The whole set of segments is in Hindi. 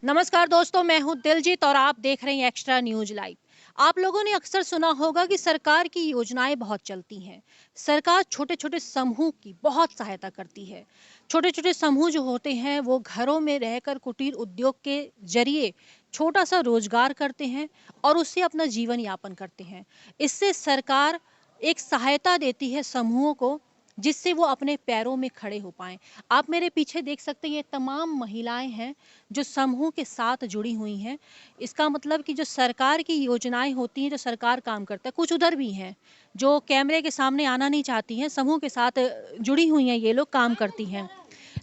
नमस्कार दोस्तों, मैं हूं दिलजीत और आप देख रहे हैं एक्स्ट्रा न्यूज लाइव। आप लोगों ने अक्सर सुना होगा कि सरकार की योजनाएं बहुत चलती हैं। सरकार छोटे छोटे समूह की बहुत सहायता करती है। छोटे छोटे समूह जो होते हैं वो घरों में रहकर कुटीर उद्योग के जरिए छोटा सा रोजगार करते हैं और उससे अपना जीवन यापन करते हैं। इससे सरकार एक सहायता देती है समूहों को, जिससे वो अपने पैरों में खड़े हो पाएं। आप मेरे पीछे देख सकते हैं, ये तमाम महिलाएं हैं जो समूह के साथ जुड़ी हुई हैं। इसका मतलब कि जो सरकार की योजनाएं होती हैं, जो सरकार काम करता है, कुछ उधर भी हैं जो कैमरे के सामने आना नहीं चाहती हैं, समूह के साथ जुड़ी हुई हैं, ये लोग काम करती हैं।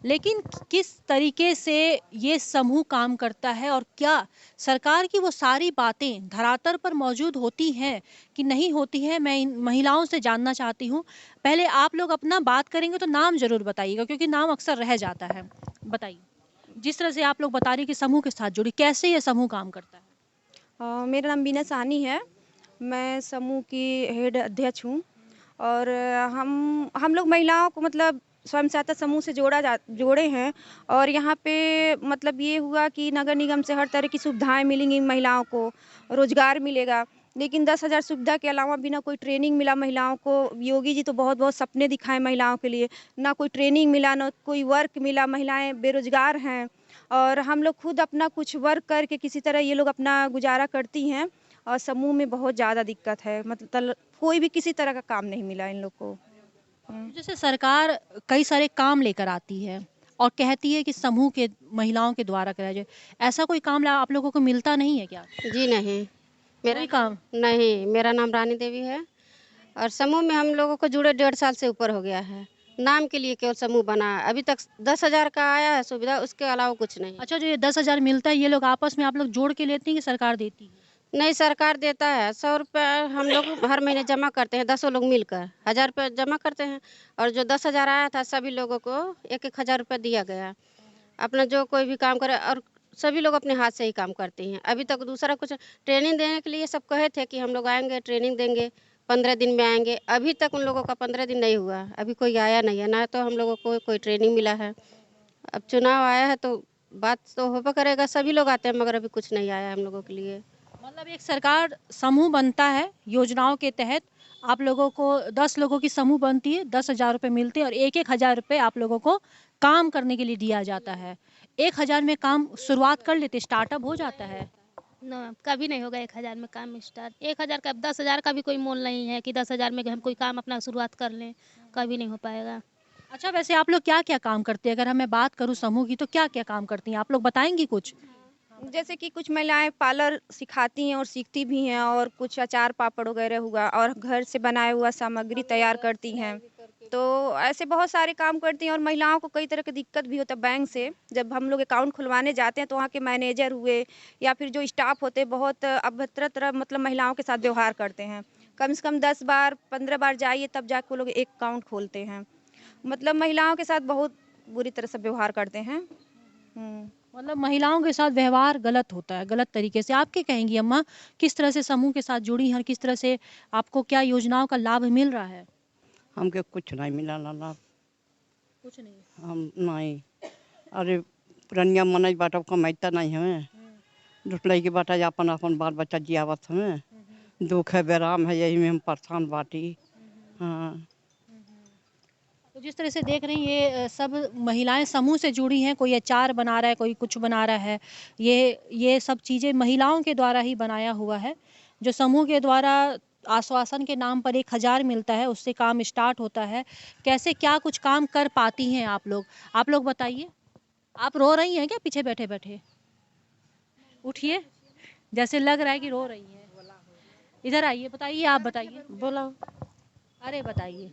लेकिन किस तरीके से ये समूह काम करता है और क्या सरकार की वो सारी बातें धरातल पर मौजूद होती हैं कि नहीं होती हैं, मैं इन महिलाओं से जानना चाहती हूँ। पहले आप लोग अपना बात करेंगे तो नाम ज़रूर बताइएगा, क्योंकि नाम अक्सर रह जाता है। बताइए, जिस तरह से आप लोग बता रही कि समूह के साथ जुड़ी, कैसे ये समूह काम करता है? मेरा नाम बीना साहनी है। मैं समूह की हेड अध्यक्ष हूँ और हम लोग महिलाओं को मतलब स्वयं सहायता समूह से जोड़े हैं और यहाँ पे मतलब ये हुआ कि नगर निगम से हर तरह की सुविधाएं मिलेंगी महिलाओं को, रोजगार मिलेगा। लेकिन 10,000 सुविधा के अलावा बिना कोई ट्रेनिंग मिला महिलाओं को। योगी जी तो बहुत-बहुत सपने दिखाए महिलाओं के लिए, ना कोई ट्रेनिंग मिला, ना कोई वर्क मिला, महिलाएं बेरोजगार हैं। और हम लोग खुद अपना कुछ वर्क करके किसी तरह ये लोग अपना गुजारा करती हैं और समूह में बहुत ज़्यादा दिक्कत है, मतलब कोई भी किसी तरह का काम नहीं मिला इन लोग को। तो जैसे सरकार कई सारे काम लेकर आती है और कहती है कि समूह के महिलाओं के द्वारा कराया जाए, ऐसा कोई काम आप लोगों को मिलता नहीं है क्या? जी नहीं, मेरा कोई नाम काम? नहीं, मेरा नाम रानी देवी है और समूह में हम लोगों को जुड़े 1.5 साल से ऊपर हो गया है। नाम के लिए केवल समूह बना है, अभी तक 10,000 का आया है सुविधा, उसके अलावा कुछ नहीं। अच्छा, जो ये 10,000 मिलता है, ये लोग आपस में आप लोग जोड़ के लेती हैं कि सरकार देती है? नहीं, सरकार देता है, 100 रुपये हम लोग हर महीने जमा करते हैं, 10 लोग मिलकर, 1,000 रुपये जमा करते हैं और जो 10,000 आया था सभी लोगों को 1-1 हज़ार रुपये दिया गया। अपना जो कोई भी काम करे और सभी लोग अपने हाथ से ही काम करते हैं। अभी तक दूसरा कुछ ट्रेनिंग देने के लिए सब कहे थे कि हम लोग आएँगे, ट्रेनिंग देंगे, 15 दिन में आएँगे। अभी तक उन लोगों का 15 दिन नहीं हुआ, अभी कोई आया नहीं है, ना तो हम लोगों को कोई ट्रेनिंग मिला है। अब चुनाव आया है तो बात तो होबे करेगा, सभी लोग आते हैं मगर अभी कुछ नहीं आया है हम लोगों के लिए। मतलब एक सरकार समूह बनता है योजनाओं के तहत, आप लोगों को 10 लोगों की समूह बनती है, 10,000 रुपये मिलते हैं और 1-1 हज़ार रुपये आप लोगों को काम करने के लिए दिया जाता है। 1,000 में काम शुरुआत कर लेते, स्टार्टअप हो जाता है। ना, कभी नहीं होगा 1,000 में काम स्टार्ट। 1,000 का 10,000 का भी कोई मोल नहीं है कि 10,000 में हम कोई काम अपना शुरुआत कर लें, कभी नहीं हो पाएगा। अच्छा, वैसे आप लोग क्या-क्या काम करते हैं? अगर मैं बात करूँ समूह की, तो क्या-क्या काम करती हैं? आप लोग बताएँगी कुछ? जैसे कि कुछ महिलाएं पार्लर सिखाती हैं और सीखती भी हैं और कुछ अचार पापड़ वगैरह हुआ और घर से बनाया हुआ सामग्री तैयार करती हैं। तो ऐसे बहुत सारे काम करती हैं और महिलाओं को कई तरह की दिक्कत भी होता है बैंक से। जब हम लोग अकाउंट खुलवाने जाते हैं तो वहाँ के मैनेजर हुए या फिर जो स्टाफ होते हैं बहुत अभद्र मतलब महिलाओं के साथ व्यवहार करते हैं। कम से कम 10 बार 15 बार जाइए तब जाके वो लोग एक अकाउंट खोलते हैं। मतलब महिलाओं के साथ बहुत बुरी तरह से व्यवहार करते हैं। मतलब महिलाओं के साथ व्यवहार गलत होता है, गलत तरीके से। आप क्या कहेंगी अम्मा, किस तरह से समूह के साथ जुड़ी हैं और किस तरह से आपको क्या योजनाओं का लाभ मिल रहा है? हमके कुछ नहीं मिला ला लाभ। कुछ नहीं। हम नहीं। अरे पुरनिया मनई बाटा कमाइता नहीं हमें। दुसलई के बाटा अपन अपन बाल बच्चा जियावत हमें। दुख है बेराम है, यही में हम परेशान बाटी। हाँ। तो जिस तरह से देख रही हैं, ये सब महिलाएं समूह से जुड़ी हैं। कोई अचार बना रहा है, कोई कुछ बना रहा है। ये सब चीज़ें महिलाओं के द्वारा ही बनाया हुआ है। जो समूह के द्वारा आश्वासन के नाम पर 1,000 मिलता है, उससे काम स्टार्ट होता है। कैसे क्या कुछ काम कर पाती हैं आप लोग? आप लोग बताइए। आप रो रही हैं क्या पीछे बैठे-बैठे? उठिए, जैसे लग रहा है कि रो रही हैं। इधर आइए, बताइए, आप बताइए। बोला अरे बताइए,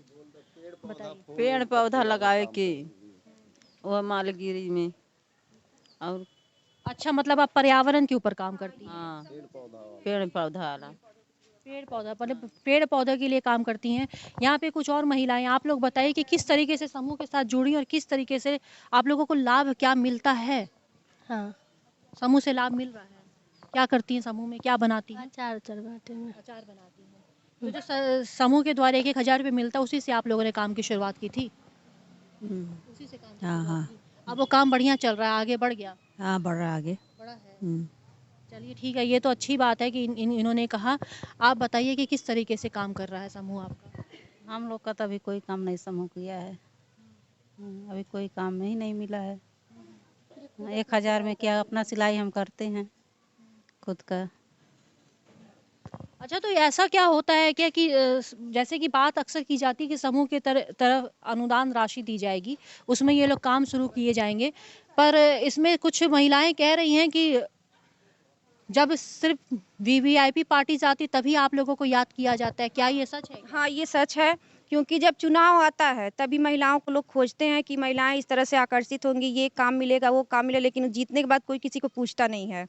बताइए। पेड़ पौधा लगाए के वह मालगिरी में और अच्छा, मतलब आप पर्यावरण के ऊपर काम करती हैं। हाँ पेड़ पौधा वाला पेड़ पौधा, मतलब पेड़ पौधे के लिए काम करती हैं। यहाँ पे कुछ और महिलाएं, आप लोग बताइए कि किस तरीके से समूह के साथ जुड़ी और किस तरीके से आप लोगों को लाभ क्या मिलता है? हाँ, समूह से लाभ मिल रहा है? क्या करती हैं समूह में, क्या बनाती हैं? अचार अचार बाटे में। अचार बनाती हैं। तो जो समूह के द्वारा 1-1 हज़ार रुपये मिलता है, उसी से आप लोगों ने काम की शुरुआत की थी? उसी से काम की हाँ शुरुआत हाँ की। अब वो काम बढ़िया चल रहा है, आगे बढ़ गया? हाँ बढ़ रहा आगे। बढ़ा चलिए ठीक है, ये तो अच्छी बात है कि इन्होंने कहा। आप बताइए कि किस तरीके से काम कर रहा है समूह आपका? हम लोग का तो अभी कोई काम नहीं समूह किया है। अभी कोई काम ही नहीं मिला है। 1,000 में क्या अपना सिलाई हम करते हैं खुद का। अच्छा, तो ऐसा क्या होता है क्या कि जैसे कि बात अक्सर की जाती है कि समूह के तरफ अनुदान राशि दी जाएगी, उसमें ये लोग काम शुरू किए जाएंगे, पर इसमें कुछ महिलाएं कह रही हैं कि जब सिर्फ वीवीआईपी पार्टीज आती तभी आप लोगों को याद किया जाता है, क्या ये सच है? हाँ, ये सच है, क्योंकि जब चुनाव आता है तभी महिलाओं को लोग खोजते हैं कि महिलाएं इस तरह से आकर्षित होंगी, ये काम मिलेगा, वो काम मिलेगा, लेकिन जीतने के बाद कोई किसी को पूछता नहीं है।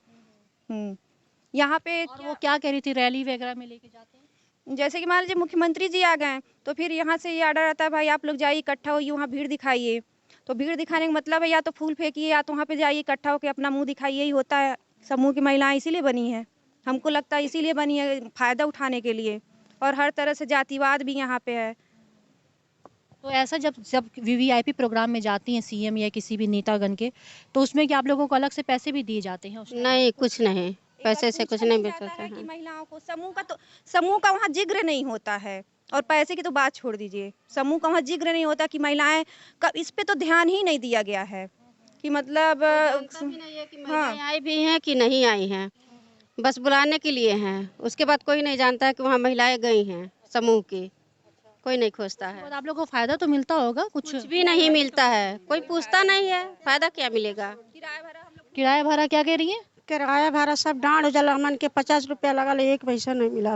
यहाँ पे और वो क्या कह रही थी, रैली वगैरह में लेके जाते हैं? जैसे कि मान लीजिए मुख्यमंत्री जी आ गए, तो फिर यहाँ से ये ऑर्डर आता है, भाई आप लोग जाइए इकट्ठा होइए, वहाँ भीड़ दिखाइए। तो भीड़ दिखाने का मतलब है या तो फूल फेंकिए या तो वहाँ पे जाइए इकट्ठा होकर अपना मुंह दिखाइए, ही होता है। समूह की महिलाएं इसीलिए बनी है, हमको लगता है इसीलिए बनी है, फायदा उठाने के लिए। और हर तरह से जातिवाद भी यहाँ पे है। तो ऐसा जब जब वीवीआईपी प्रोग्राम में जाती हैं सीएम या किसी भी नेतागण के, तो उसमें क्या आप लोगों को अलग से पैसे भी दिए जाते हैं उस टाइम? नहीं, कुछ नहीं, पैसे से कुछ नहीं जाता बेचते है कि हैं। महिलाओं को समूह का वहाँ जिक्र नहीं होता है। और पैसे की तो बात छोड़ दीजिए, समूह का वहाँ जिक्र नहीं होता कि महिलाएं का, इस पे तो ध्यान ही नहीं दिया गया है कि मतलब जानता भी नहीं है कि महिलाएं आई भी हैं कि नहीं आई हैं, बस बुलाने के लिए हैं। उसके बाद कोई नहीं जानता है कि वहाँ महिलाएं गई हैं समूह की, कोई नहीं खोजता है। और आप लोगों को फायदा तो मिलता होगा कुछ? कुछ भी नहीं मिलता है, कोई पूछता नहीं है, फायदा क्या मिलेगा। किराया भाड़ा क्या कह रही है? किराया भाड़ा सब डांड हो जाला, हमन के 50 रुपया लगल, 1 पैसा नहीं मिला।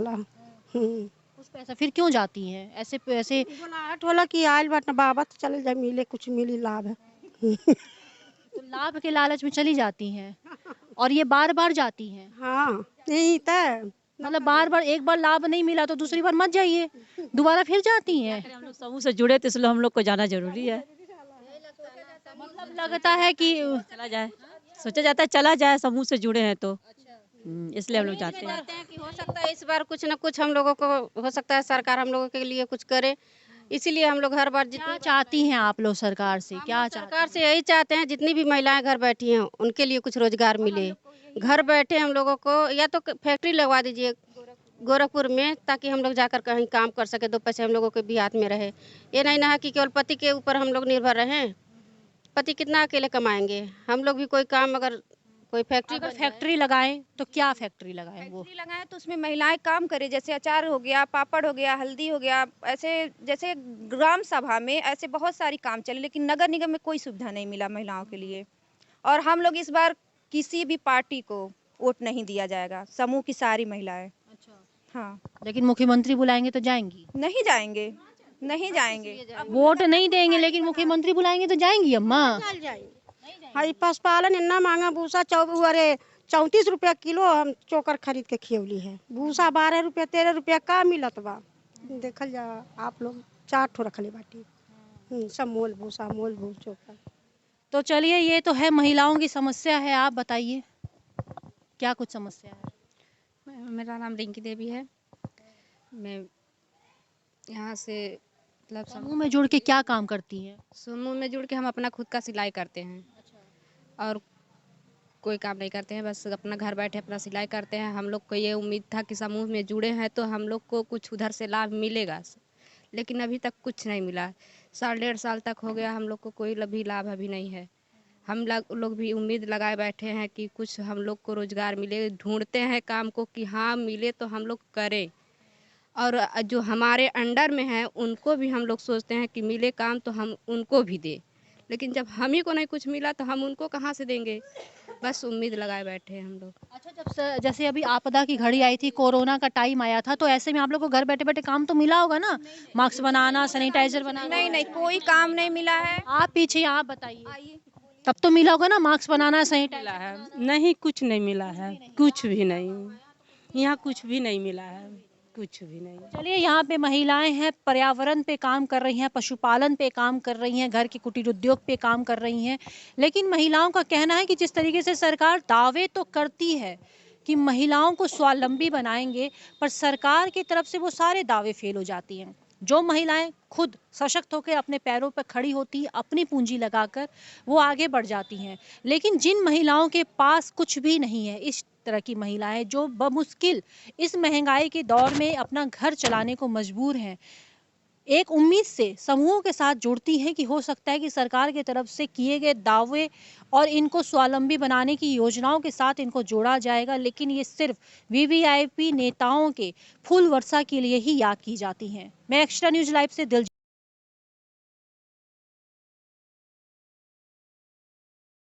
उस पैसा फिर क्यों जाती हैं ऐसे पैसे? बुलाहट होला कि आयल बात बाबा तो चल जाए, मिले कुछ मिली लाभ है। तो लाभ के लालच में चली जाती हैं और ये बार बार जाती हैं। हाँ, यही तो मतलब बार बार, एक बार लाभ नहीं मिला तो दूसरी बार मत जाइए, दोबारा फिर जाती हैं। हम लोग समूह से जुड़े तो इसलिए हम लोग को जाना जरूरी है। मतलब लगता है कि चला जाए, सोचा जाता है चला जाए, समूह से जुड़े हैं तो इसलिए हम लोग जाते हैं। चाहते हैं कि हो सकता है इस बार कुछ न कुछ हम लोगों को, हो सकता है सरकार हम लोगों के लिए कुछ करे, इसीलिए हम लोग हर बार क्या चाहती हैं आप लोग सरकार से? क्या चाहती सरकार से यही चाहते हैं जितनी भी महिलाएं घर बैठी हैं उनके लिए कुछ रोजगार मिले। घर बैठे हम लोगों को या तो फैक्ट्री लगवा दीजिए गोरखपुर में, ताकि हम लोग जाकर कहीं काम कर सके, 2 पैसे हम लोगों के भी हाथ में रहे। ये नहीं ना कि केवल पति के ऊपर हम लोग निर्भर रहें, पति कितना अकेले कमाएंगे। हम लोग भी कोई काम, अगर कोई फैक्ट्री अगर फैक्ट्री लगाएं तो क्या फैक्ट्री लगाएं वो? फैक्ट्री लगाएं तो उसमें महिलाएं काम करें, जैसे अचार हो गया, पापड़ हो गया, हल्दी हो गया, ऐसे जैसे ग्राम सभा में ऐसे बहुत सारी काम चले, लेकिन नगर निगम में कोई सुविधा नहीं मिला महिलाओं के लिए। और हम लोग इस बार किसी भी पार्टी को वोट नहीं दिया जाएगा, समूह की सारी महिलाएं। हाँ, लेकिन मुख्यमंत्री बुलाएंगे तो जाएंगी? नहीं जाएंगे, नहीं जाएंगे। वोट नहीं देंगे लेकिन मुख्यमंत्री बुलाएंगे तो जाएंगी अम्मा? हाँ, पशुपालन इतना महंगा, भूसा 34 रुपया किलो हम चोकर खरीद के खियौली है। भूसा 12 रुपया 13 रुपया का मिलत बा। देखल जा, आप लोग 4 ठो रखले बाटी, सब मोल भूसा, मोल भूस चोकर। तो चलिए, ये तो है महिलाओं की समस्या है। आप बताइए क्या कुछ समस्या है? मेरा नाम रिंकी देवी है। मैं यहाँ से मतलब समूह में जुड़ के क्या काम करती हैं? समूह में जुड़ के हम अपना खुद का सिलाई करते हैं और कोई काम नहीं करते हैं, बस अपना घर बैठे अपना सिलाई करते हैं। हम लोग को ये उम्मीद था कि समूह में जुड़े हैं तो हम लोग को कुछ उधर से लाभ मिलेगा, लेकिन अभी तक कुछ नहीं मिला। 1.5 साल तक हो गया, हम लोग को कोई भी लाभ अभी नहीं है। हम लोग भी उम्मीद लगाए बैठे हैं कि कुछ हम लोग को रोजगार मिले, ढूंढते हैं काम को कि हाँ मिले तो हम लोग करें। और जो हमारे अंडर में है उनको भी हम लोग सोचते हैं कि मिले काम तो हम उनको भी दें, लेकिन जब हम ही को नहीं कुछ मिला तो हम उनको कहाँ से देंगे। बस उम्मीद लगाए बैठे हैं हम लोग। अच्छा, जब जैसे अभी आपदा की घड़ी आई थी, कोरोना का टाइम आया था, तो ऐसे में आप लोग को घर बैठे बैठे काम तो मिला होगा ना? मास्क बनाना, सैनिटाइजर बनाना। नहीं नहीं, कोई काम नहीं मिला है। आप पीछे, आप बताइए। तब तो मिला होगा ना मास्क बनाना, सैनिटाइजर? मिला है? नहीं, कुछ नहीं मिला है, कुछ भी नहीं। यहाँ कुछ भी नहीं मिला है, कुछ भी नहीं। चलिए, यहाँ पे महिलाएं हैं, पर्यावरण पे काम कर रही हैं, पशुपालन पे काम कर रही हैं, घर के कुटीर उद्योग पे काम कर रही हैं। लेकिन महिलाओं का कहना है कि जिस तरीके से सरकार दावे तो करती है कि महिलाओं को स्वावलंबी बनाएंगे, पर सरकार की तरफ से वो सारे दावे फेल हो जाती हैं। जो महिलाएं खुद सशक्त होकर अपने पैरों पर खड़ी होती, अपनी पूंजी लगाकर वो आगे बढ़ जाती हैं। लेकिन जिन महिलाओं के पास कुछ भी नहीं है, इस तरह की महिलाएं जो बमुश्किल इस महंगाई के दौर में अपना घर चलाने को मजबूर हैं, एक उम्मीद से समूहों के साथ जुड़ती हैं कि हो सकता है कि सरकार की तरफ से किए गए दावे और इनको स्वावलंबी बनाने की योजनाओं के साथ इनको जोड़ा जाएगा। लेकिन ये सिर्फ वीवीआईपी नेताओं के फूल वर्षा के लिए ही याद की जाती हैं। मैं एक्स्ट्रा न्यूज लाइव से दिल